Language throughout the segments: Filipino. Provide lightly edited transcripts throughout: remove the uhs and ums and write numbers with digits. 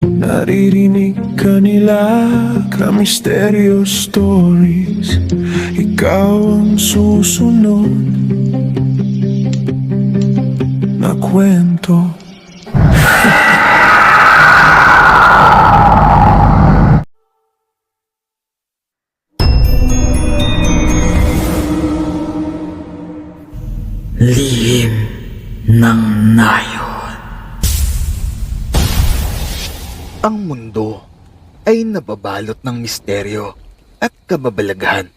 Naririnig ka nila ka-misteryo stories. Ikaw ang susunod na kwento. Lihim ng Nayon. Ang mundo ay nababalot ng misteryo at kababalaghan.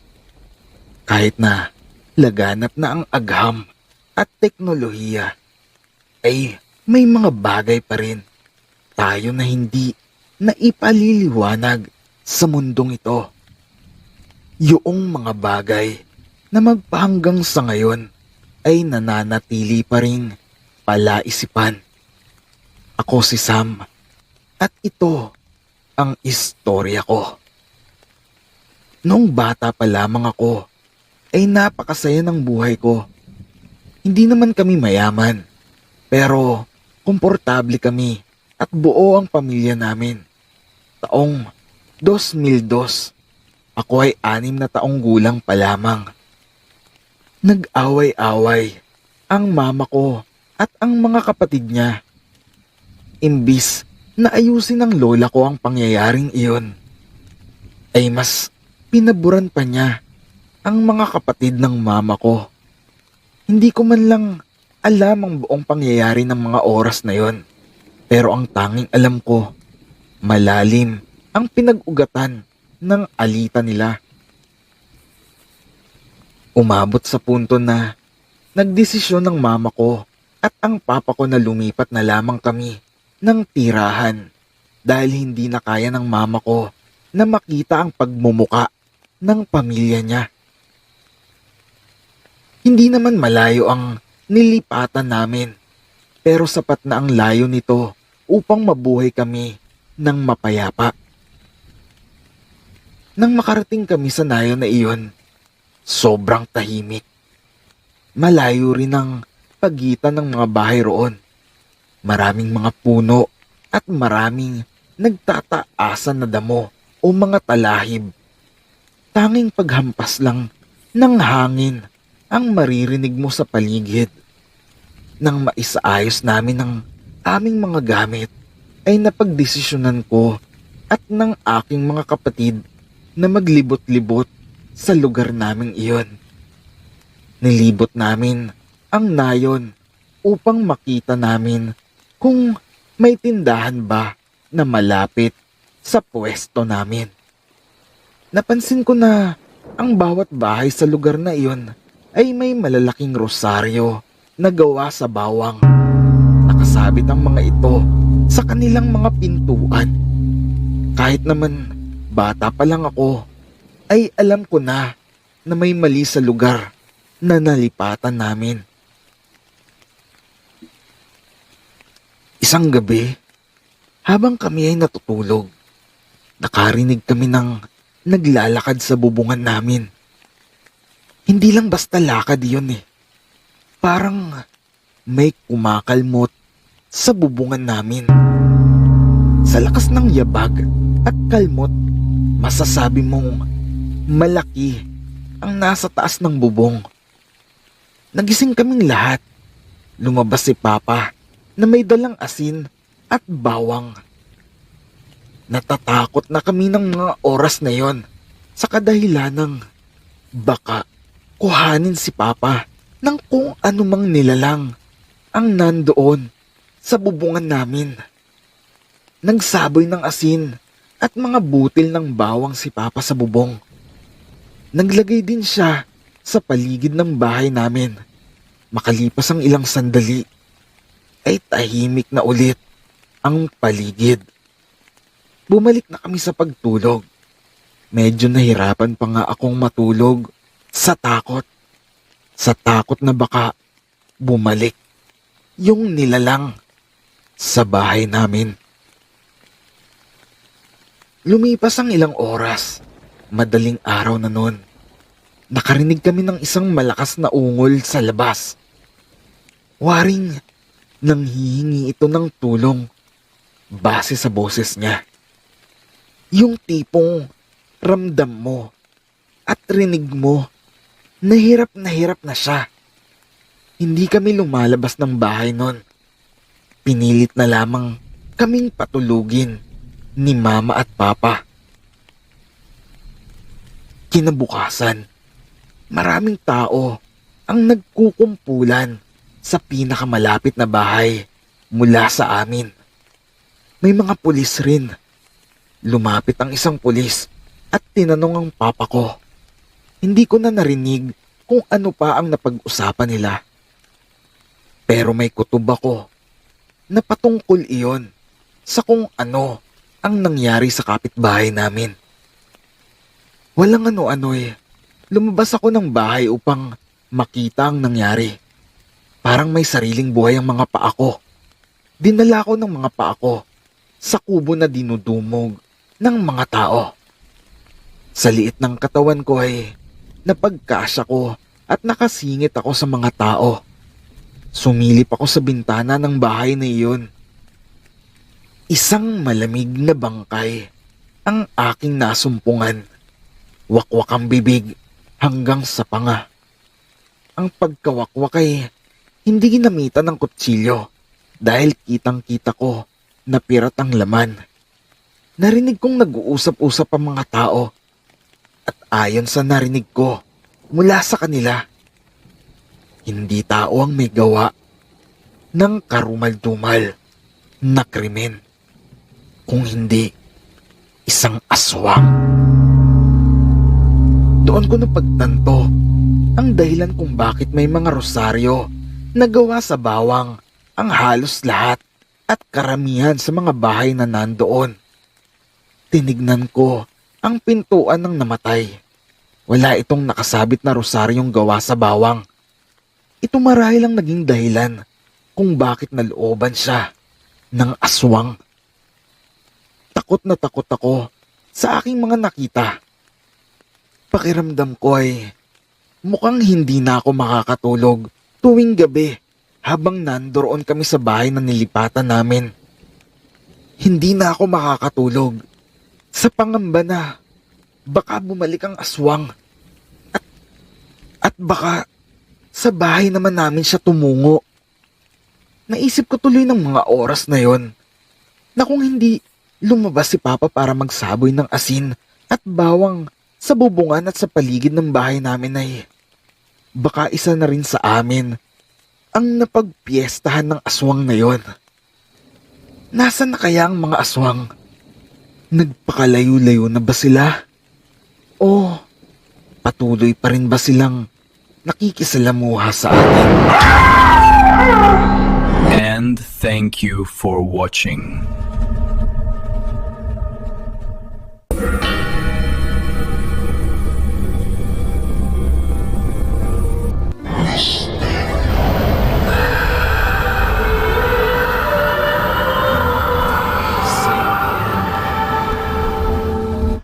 Kahit na laganap na ang agham at teknolohiya, ay may mga bagay pa rin tayo na hindi naipaliliwanag sa mundong ito. Yung mga bagay na magpahanggang sa ngayon ay nananatili pa ring palaisipan. Ako si Sam at ito ang istorya ko. Noong bata pa lamang ako ay napakasaya ng buhay ko. Hindi naman kami mayaman, pero komportable kami at buo ang pamilya namin. Taong 2002, ako ay 6 na taong gulang pa lamang. Nag-away-away ang mama ko at ang mga kapatid niya. Imbis na ayusin ng lola ko ang pangyayaring iyon, ay mas pinaburan pa niya ang mga kapatid ng mama ko. Hindi ko man lang alam ang buong pangyayari ng mga oras na yon, pero ang tanging alam ko, malalim ang pinag-ugatan ng alitan nila. Umabot sa punto na nagdesisyon ng mama ko at ang papa ko na lumipat na lamang kami ng tirahan dahil hindi na kaya ng mama ko na makita ang pagmumuka ng pamilya niya. Hindi naman malayo ang nilipatan namin, pero sapat na ang layo nito upang mabuhay kami ng mapayapa. Nang makarating kami sa nayon na iyon, sobrang tahimik. Malayo rin ang pagitan ng mga bahay roon. Maraming mga puno at maraming nagtataasan na damo o mga talahib. Tanging paghampas lang ng hangin ang maririnig mo sa paligid. Nang maisaayos namin ang aming mga gamit, ay napagdesisyonan ko at ng aking mga kapatid na maglibot-libot sa lugar naming iyon. Nilibot namin ang nayon upang makita namin kung may tindahan ba na malapit sa pwesto namin. Napansin ko na ang bawat bahay sa lugar na iyon ay may malalaking rosaryo na gawa sa bawang. Nakasabit ang mga ito sa kanilang mga pintuan. Kahit naman bata pa lang ako, ay alam ko na may mali sa lugar na nalipatan namin. Isang gabi, habang kami ay natutulog, nakarinig kami ng naglalakad sa bubungan namin. Hindi lang basta lakad yun eh. Parang may kumakalmot sa bubungan namin. Sa lakas ng yabag at kalmot, masasabi mong malaki ang nasa taas ng bubong. Nagising kaming lahat. Lumabas si Papa na may dalang asin at bawang. Natatakot na kami ng mga oras na yon sa kadahilan ng baka kuhanin si Papa ng kung anumang nilalang ang nandoon sa bubungan namin. Nagsaboy ng asin at mga butil ng bawang si Papa sa bubong. Naglagay din siya sa paligid ng bahay namin. Makalipas ang ilang sandali, ay tahimik na ulit ang paligid. Bumalik na kami sa pagtulog. Medyo nahirapan pa nga akong matulog sa takot. Sa takot na baka bumalik yung nilalang sa bahay namin. Lumipas ang ilang oras. Madaling araw na noon. Nakarinig kami ng isang malakas na ungol sa labas. Waring nanghihingi ito ng tulong. base sa boses niya. Yung tipong ramdam mo at rinig mo na hirap na siya. Hindi kami lumalabas ng bahay nun. Pinilit na lamang kaming patulugin ni Mama at Papa. Kinabukasan, maraming tao ang nagkukumpulan sa pinakamalapit na bahay mula sa amin. May mga pulis rin. Lumapit ang isang pulis at tinanong ang papa ko. Hindi ko na narinig kung ano pa ang napag-usapan nila. Pero may kutob ako na patungkol iyon sa kung ano ang nangyari sa kapitbahay namin. Walang ano-ano eh. Lumabas ako ng bahay upang makita ang nangyari. Parang may sariling buhay ang mga paa ko. Dinala ko ng mga paa ko sa kubo na dinudumog ng mga tao. Sa liit ng katawan ko ay napagkasya ko at nakasingit ako sa mga tao. Sumilip ako sa bintana ng bahay na iyon. Isang malamig na bangkay ang aking nasumpungan. Wakwak ang bibig hanggang sa panga. Ang pagkawakwak ay hindi ginamitan ng kutsilyo dahil kitang-kita ko na pirat ang laman. Narinig kong nag-uusap-usap ang mga tao at ayon sa narinig ko mula sa kanila, hindi tao ang may gawa ng karumal-dumal na krimen, kung hindi isang aswang. Doon ko napagtanto ang dahilan kung bakit may mga rosaryo na gawa sa bawang ang halos lahat at karamihan sa mga bahay na nandoon. Tinignan ko ang pintuan ng namatay. Wala itong nakasabit na rosaryong gawa sa bawang. Ito marahil ang naging dahilan kung bakit nalooban siya ng aswang. Takot na takot ako sa aking mga nakita. Pakiramdam ko ay mukhang hindi na ako makakatulog tuwing gabi habang nandoroon kami sa bahay na nilipatan namin. Hindi na ako makakatulog sa pangamba na baka bumalik ang aswang at baka sa bahay naman namin siya tumungo. Naisip ko tuloy ng mga oras na yon na kung hindi lumabas si Papa para magsaboy ng asin at bawang sa bubungan at sa paligid ng bahay namin ay baka isa na rin sa amin ang napagpiestahan ng aswang na yon. Nasaan na kaya ang mga aswang? Nagpakalayo-layo na ba sila? O patuloy pa rin ba silang nakikisalamuha sa atin? And thank you for watching.